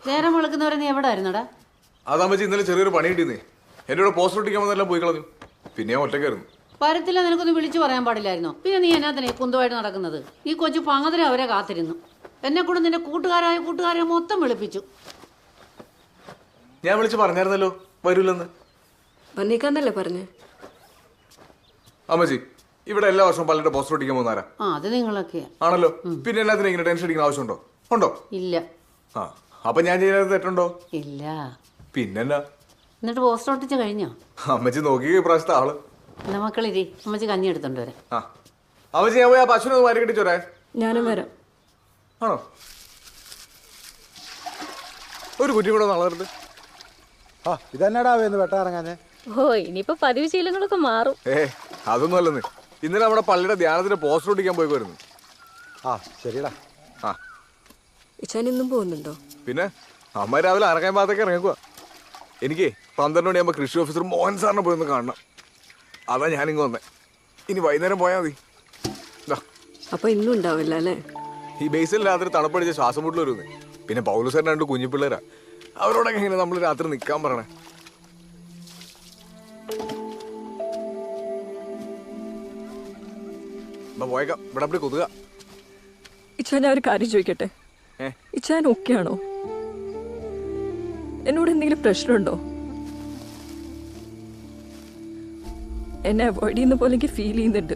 നേരം വിളക്കുന്നവരെ നീ എവിടെ ആയിരുന്നടാ? അതാമ്പച്ചി ഇന്നലെ ചെറിയൊരു പണി കിട്ടിയെന്നേ. എൻ്റെ കൂടെ പോസ്റ്റർ ഒട്ടിക്കാൻ വന്നെല്ലാം പോയി കളഞ്ഞു. പിന്നെ ഞാൻ ഒറ്റയ്ക്കായിരുന്നു. പരത്തില്ല, നിനക്കൊന്ന് വിളിച്ചു പറയാൻ പാടില്ലായിരുന്നോ? പിന്നെ നീ എന്നാത്തിനെ കുന്തമായിട്ട് നടക്കുന്നത്? ഈ കൊച്ചു പങ്ങതിരെ അവരെ കാത്തിരുന്നു. എന്നെ കൂടെ നിന്റെ കൂട്ടുകാരെ മൊത്തം വിളിപ്പിച്ചു. ഞാൻ വിളിച്ച് പറഞ്ഞായിരുന്നല്ലോ വരൂലെന്ന്. വന്നേക്കാന്നല്ലേ പറഞ്ഞേ? അമ്മച്ചി, ഇവിടെ എല്ലാ വർഷവും പലരുടെ പോസ്റ്റർ ഒട്ടിക്കാൻ പോകുന്നാരാ? അത് നിങ്ങളൊക്കെയാ ആണല്ലോ. പിന്നെ എല്ലാത്തിനും ഇങ്ങനെ ടെൻഷൻ അടിക്കുന്ന ആവശ്യമുണ്ടോ? ഉണ്ടോ? ഇല്ല. ആ, അപ്പൊ ഞാൻ ചെയ്യുന്നത് തെറ്റുണ്ടോ? ഇല്ല. പിന്നെന്നാ? എന്നിട്ട് പോസ്റ്റർ ഒട്ടിച്ച് കഴിഞ്ഞോ? അമ്മച്ചി നോക്കി ഇപ്രാവശ്യത്തെ ആള്. എന്നാ മക്കളിരി, അമ്മച്ചി കഞ്ഞി എടുത്തോണ്ട് വരാം. ആ, അമ്മച്ചി ഞാൻ പോയി ആ പശുവിനെ മാരി കെട്ടിച്ചോരേ. ഞാനും വരാം. ആണോ? ഒരു കുറ്റി കൂടെ നളകരുത്. ആ, ഇതെന്നാടാ വേന്ന് വെട്ടാറങ്ങാഞ്ഞേ? ഓ, ഇനിയിപ്പോ പതിവ് ശീലങ്ങളൊക്കെ മാറും. അതൊന്നും അല്ലെന്ന്. ഇന്നലെ നമ്മുടെ പള്ളിയുടെ ധ്യാനത്തിന് പോസ്റ്റർ ഒട്ടിക്കാൻ പോയി വരുന്നു. ആ, ശരിടാ. ആ, ഇച്ചാൻ ഇന്നും പോകുന്നുണ്ടോ? പിന്നെ അമ്മ രാവിലെ അറക്കാൻ ഭാഗത്തേക്ക് ഇറങ്ങിക്കുക. എനിക്ക് 12 മണിയാകുമ്പോൾ കൃഷി ഓഫീസർ മോഹൻ സാറിനെ പോയി ഒന്ന് കാണണം. അതാ ഞാനിങ്ങ് വന്നേ. ഇനി വൈകുന്നേരം പോയാൽ മതി. അപ്പൊ ഇന്നും ഉണ്ടാവില്ല അല്ലേ? ഈ ബേസിൽ രാത്രി തണുപ്പടിച്ച് ശ്വാസം മുട്ടൽ വരുന്നേ. പിന്നെ പൗലുസാറിന് 2 കുഞ്ഞിപ്പിള്ളേരാ. അവരോടൊക്കെ എങ്ങനെ നമ്മൾ രാത്രി നിൽക്കാൻ പറയണേ? പോയേക്കാം. ഇവിടെ അപ്പടി കൊതുക. ഇച്ചാൻ ഞാൻ ഒരു കാര്യം ചോദിക്കട്ടെ? ഇച്ചാൻ ഓക്കെയാണോ? എന്നോട് എന്തെങ്കിലും പ്രശ്നമുണ്ടോ? എന്നെ അവോയ്ഡ് ചെയ്യുന്ന പോലെ എനിക്ക് ഫീൽ ചെയ്യുന്നുണ്ട്.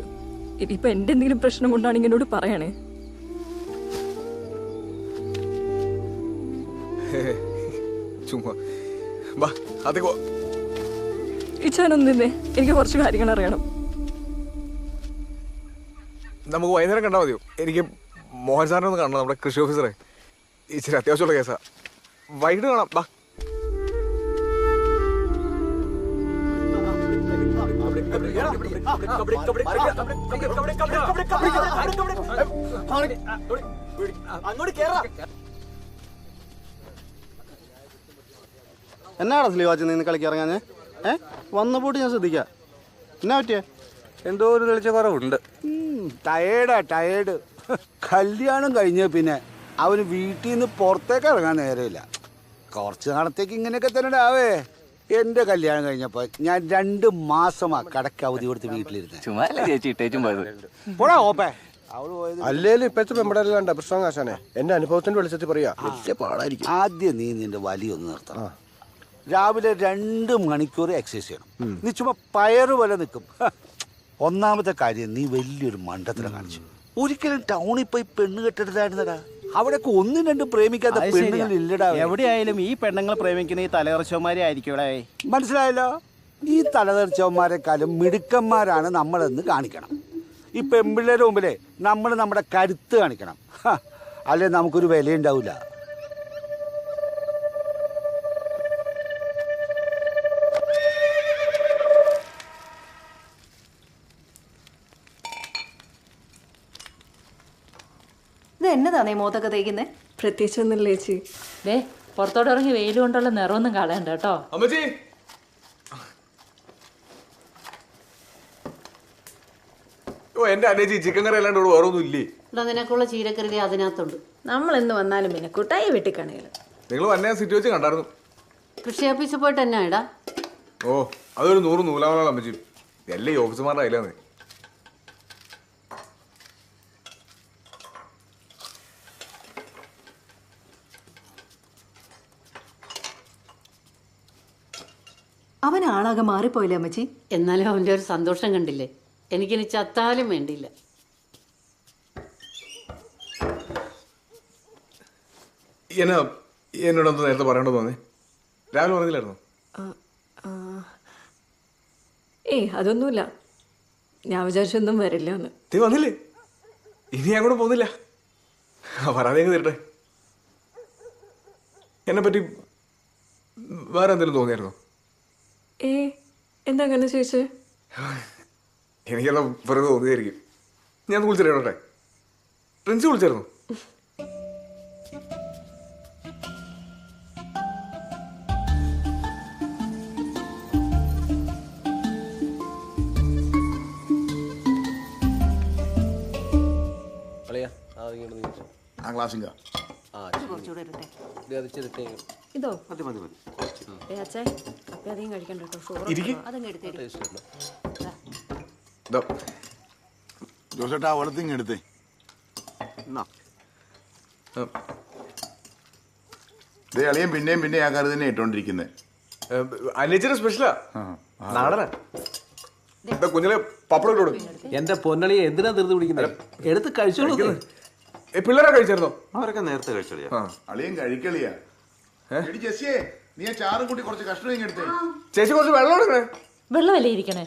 ഇനിയിപ്പോ എന്റെ എന്തെങ്കിലും പ്രശ്നം കൊണ്ടാണെങ്കിൽ എന്നോട് പറയണേ. ചുമ്മാ ഇച്ചാനൊന്നിന്നേ, എനിക്ക് കുറച്ച് കാര്യങ്ങൾ അറിയണം. നമുക്ക് വൈകുന്നേരം കണ്ടാൽ മതിയോ? എനിക്ക് മോഹൻ സാറിനെ ഒന്ന് കാണണം, നമ്മുടെ കൃഷി ഓഫീസറെ. ഇച്ചിരി അത്യാവശ്യമുള്ള കേസാ. വൈകിട്ട് കാണാം. ബാ. എന്നാടാ സ്ലീവാച്ച് നിന്ന് കളിക്ക് ഇറങ്ങാഞ്ഞേ? വന്നപ്പോട്ട് ഞാൻ ശ്രദ്ധിക്കാം. എന്നാ പറ്റിയേ? എന്തോ ഒരു തെളിച്ച കുറവുണ്ട്. ടയേർഡ്. കല്യാണം കഴിഞ്ഞ പിന്നെ അവന് വീട്ടിൽ നിന്ന് പുറത്തേക്ക് ഇറങ്ങാൻ നേരമില്ല. കുറച്ച് നാളത്തേക്ക് ഇങ്ങനെയൊക്കെ തന്നെ ആവേ. എൻ്റെ കല്യാണം കഴിഞ്ഞപ്പോൾ ഞാൻ 2 മാസമാ കടക്ക് അവധി കൊടുത്ത് വീട്ടിലിരുന്ന്. പോടാ ഓപ്പേ. അല്ലേലും ഇപ്പോഴത്തെ പെമ്പടല്ലാണ്ട് പ്രശ്നം കാശാനെ. എന്റെ അനുഭവത്തിന്റെ വെളിച്ചത്തിൽ പറയാ, വലിയ പാടായിരിക്കും. ആദ്യം നീ നിന്റെ വലിയൊന്ന് നിർത്തണം. രാവിലെ 2 മണിക്കൂർ എക്സസൈസ് ചെയ്യണം. നീ ചുമ്മാ പയറ് പോലെ നിൽക്കും. ഒന്നാമത്തെ കാര്യം, നീ വലിയൊരു മണ്ടത്തിനെ കാണിച്ചു. ഒരിക്കലും ടൗണിൽ പോയി പെണ്ണ് കെട്ടെടുത്തായിരുന്നടാ. അവിടെയൊക്കെ 1-2 പ്രേമിക്കാത്ത പെണ്ണുങ്ങൾ ഇല്ലടാ. എവിടെയായാലും ഈ പെണ്ണുങ്ങൾ പ്രേമിക്കുന്ന ഈ തലകർച്ചവന്മാരെ ആയിരിക്കൂടെ. മനസ്സിലായല്ലോ? ഈ തലതെറിച്ചവന്മാരെക്കാളും മിടുക്കന്മാരാണ് നമ്മളെന്ന് കാണിക്കണം. ഈ പെൺപിള്ളേരുടെ മുമ്പിലേ നമ്മൾ നമ്മുടെ കരുത്ത് കാണിക്കണം. അല്ലെ നമുക്കൊരു വിലയുണ്ടാവില്ല. ഇത് എന്നതാണേ മോത്തൊക്കെ തേക്കുന്നേ? പ്രത്യേകിച്ച് ഒന്നുമില്ല ചേച്ചി. പുറത്തോട്ട് ഇറങ്ങി വെയിൽ കൊണ്ടുള്ള നിറമൊന്നും കളയണ്ട കേട്ടോ. അമ്മച്ചി, എന്റെ അനേച്ചി ചിക്കൻ കറി അല്ലാണ്ട് വേറെ ഒന്നും ഇല്ലേ? ഇവിടെ നിനക്കുള്ള ചീരക്കരുതി അതിനകത്തുണ്ട്. നമ്മൾ എന്ന് വന്നാലും പിന്നെ കുട്ടായി വെട്ടിക്കണേല്. നിങ്ങൾ വന്നെ സിറ്റി വെച്ച് കണ്ടായിരുന്നു. കൃഷി ഓഫീസിൽ പോയിട്ട് എന്നാ ഇടാ? ഓ, അതൊരു 100 നൂലാമലാണ് അമ്മച്ചി. എല്ലാ ഈ ഓഫീസർമാരുടെ അതിലാന്ന്. അവൻ ആളാകെ മാറിപ്പോയില്ലേ അമ്മച്ചി? എന്നാലും അവൻ്റെ ഒരു സന്തോഷം കണ്ടില്ലേ? എനിക്കിനി ചത്താലും വേണ്ടിയില്ല. എന്നോടൊന്ന് നേരത്തെ പറയണ്ടോ തോന്നി? രാവിലെ പറഞ്ഞില്ലായിരുന്നു? അതൊന്നുമില്ല. ഞാൻ വിചാരിച്ചൊന്നും വരില്ല എന്ന്. നീ വന്നില്ലേ? ഇനി ഞാൻ കൂടെ പോകുന്നില്ല. പറയാതെ തരട്ടെ. എന്നെ പറ്റി വേറെ എന്തെങ്കിലും തോന്നിയായിരുന്നോ? എന്താ അങ്ങനെ ചോദിച്ചേ? എനിക്കെല്ലാം വെറുതെ തോന്നിയായിരിക്കും. ഞാൻ വിളിച്ചിട്ടേ? പ്രിൻസി വിളിച്ചായിരുന്നു? ആ ക്ലാസ്സിങ്ക കുറച്ചുകൂടെ ഇരട്ടെ. ഇതോ അച്ഛേ കപ്പ അധികം കഴിക്കണ്ട കേട്ടോ ഷുഗർ ഇരിക്ക്. അതങ്ങ് എടുത്തേടി. ദാ, ജോസേട്ടാ അവിടത്തേക്ക് എടുത്തേ ഇതേ അളിയൻ പിന്നെയും ആ കറി തന്നെ ഇട്ടോണ്ടിരിക്കുന്നത്. അനിയച്ചിയുടെ സ്പെഷ്യലാ, നാടനാ. ദാ, കുഞ്ഞിലെ പപ്പടം ഇട്ടോട്. എന്റെ പൊന്നളിയെ എന്തിനാ ധൃതി പിടിക്കുന്നത്? എടുത്ത് കഴിച്ചോളൂ. പിള്ളേരെ കഴിച്ചായിരുന്നോ? അവരൊക്കെ നേരത്തെ കഴിച്ചോളിയാ. അളിയൻ കഴിക്കളിയാ. എടി ജെസ്സിയെ, നീ ആ ചാറും കൂട്ടി കുറച്ച് കഷ്ണം ഇങ്ങ് എടുത്തേ. ചേച്ചി കുറച്ച് വെള്ളം എടുക്കണേ. വെള്ളമല്ലേ ഇരിക്കണേ?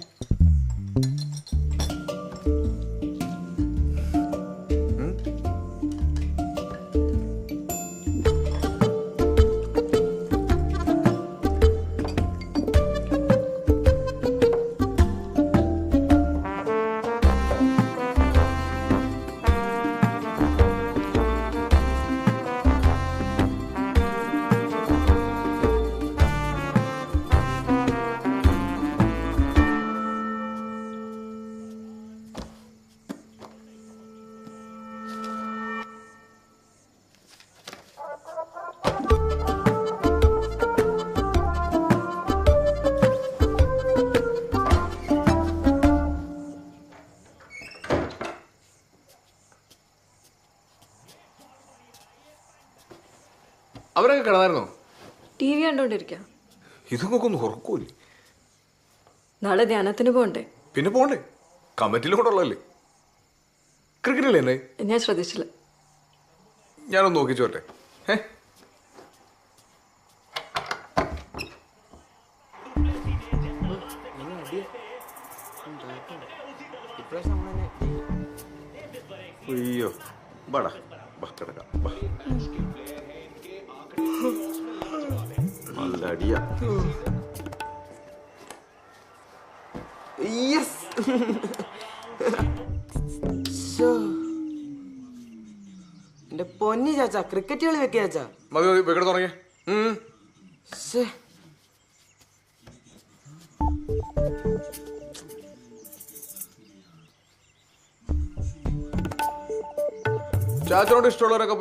അവരൊക്കെ കിടന്നായിരുന്നോ? T V കണ്ടോണ്ടിരിക്കാം. ഇതൊക്കെ ഒന്ന് ഉറക്കൂല്ലേ? നാളെ ധ്യാനത്തിന് പോകണ്ടേ? പിന്നെ പോണ്ടേ, കമ്മിറ്റിയിൽ കൂടെ ഉള്ളതല്ലേ. ക്രിക്കറ്റില്ലേ എന്നെ? ഞാൻ ശ്രദ്ധിച്ചില്ല. ഞാനൊന്ന് നോക്കി ചോട്ടെ. അയ്യോ ബാടാ കിടക്കാം. നല്ല അടിയാ. എന്റെ പൊന്നി ചാച്ചാ, ക്രിക്കറ്റ് കളി വെക്കാ ചാച്ചാ. മതി മതി, വെക്കട തുടങ്ങിയ. ചാച്ചനോട് ഇഷ്ടമുള്ളവരൊക്കെ